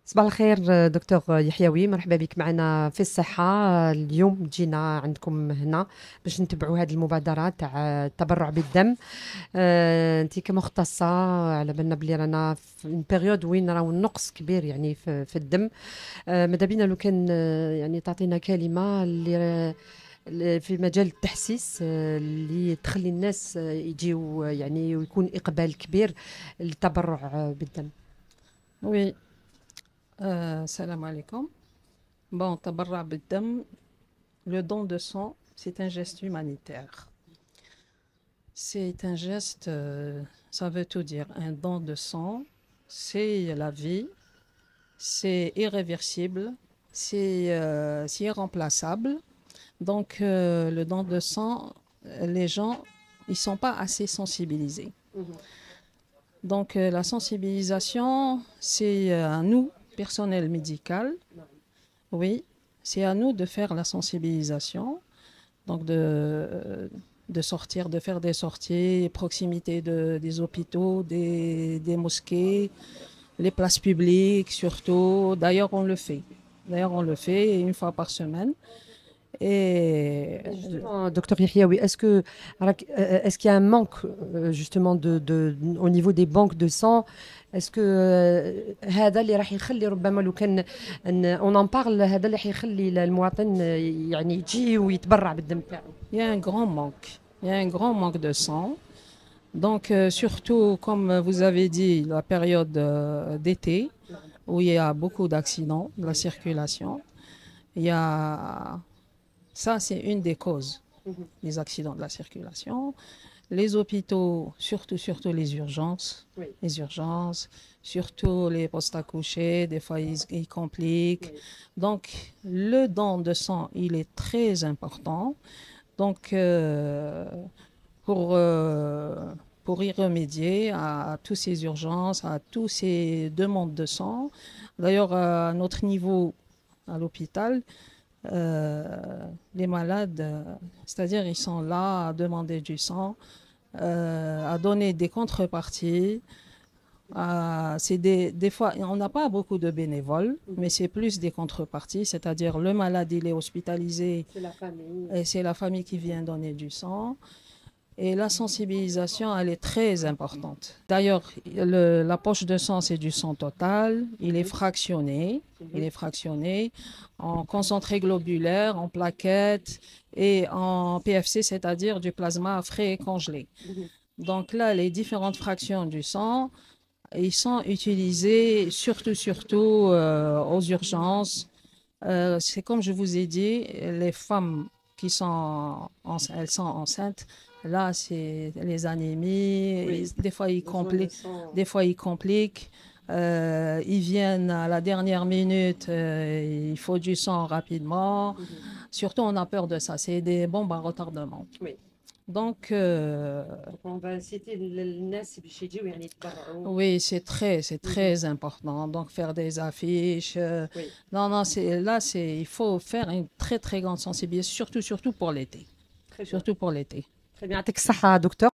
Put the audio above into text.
صباح الخير دكتور يحيوي، مرحبا بك معنا في الصحة. اليوم جينا عندكم هنا باش نتبعوا هذه المبادرة تاع التبرع بالدم. انت كمختصة على بالنا بلي رانا في بيريود وين راهو النقص كبير يعني في الدم. ماذا بينا لو كان يعني تعطينا كلمة في مجال التحسيس، اللي تخلي الناس يجيو يعني ويكون إقبال كبير للتبرع بالدم. Oui, salam alaikum. Bon, tabarra b'dam, le don de sang, c'est un geste humanitaire. C'est un geste, ça veut tout dire. Un don de sang, c'est la vie, c'est irréversible, c'est irremplaçable. Donc, le don de sang, les gens, ils sont pas assez sensibilisés. Donc, la sensibilisation, c'est à nous, personnel médical. Oui, c'est à nous de faire la sensibilisation, donc de sortir, de faire des sorties, proximité des hôpitaux, des mosquées, les places publiques surtout. D'ailleurs, on le fait. D'ailleurs, on le fait une fois par semaine. Et Justement, docteur Yahyaoui, est-ce qu'il y a un manque justement au niveau des banques de sang? Est-ce que هذا اللي راح يخلي ربما لو كان on en parle، هذا اللي حيخلي المواطن يعني يجي ويتبرع بالدم تاعو؟ il y a un grand manque. Il y a un grand manque de sang. Donc, surtout, comme vous avez dit, la période d'été, où il y a beaucoup d'accidents de la circulation, il y a... Ça, c'est une des causes des accidents de la circulation. Les hôpitaux, surtout Oui. les urgences, surtout les postes à coucher, des fois ils compliquent. Oui. Donc, le don de sang, il est très important. Donc, pour, euh, pour y remédier à toutes ces urgences, à tous ces demandes de sang. D'ailleurs, à notre niveau, à l'hôpital, les malades, c'est-à-dire ils sont là à demander du sang, à donner des contreparties. C'est des fois, on n'a pas beaucoup de bénévoles, mais c'est plus des contreparties, c'est-à-dire le malade, il est hospitalisé C'est la famille. et c'est la famille qui vient donner du sang. Et la sensibilisation, elle est très importante. D'ailleurs, la poche de sang, c'est du sang total. Il est fractionné. Il est fractionné en concentré globulaire, en plaquettes et en PFC, c'est-à-dire du plasma frais et congelé. Donc là, les différentes fractions du sang, ils sont utilisés surtout aux urgences. C'est comme je vous ai dit, les femmes qui sont, elles sont enceintes, là, c'est les anémies, Oui. des fois ils compliquent. Ils viennent à la dernière minute, il faut du sang rapidement. Surtout, on a peur de ça, c'est des bombes à retardement. Oui. Donc, Donc on va inciter الناس باش يجيو يعني يتبرعوا. oui, c'est très important. Donc, faire des affiches. Oui. Non, non, il faut faire une très grande sensibilisation, surtout pour l'été. Très bien. Surtout pour l'été. très bien يعطيك الصحة دكتور.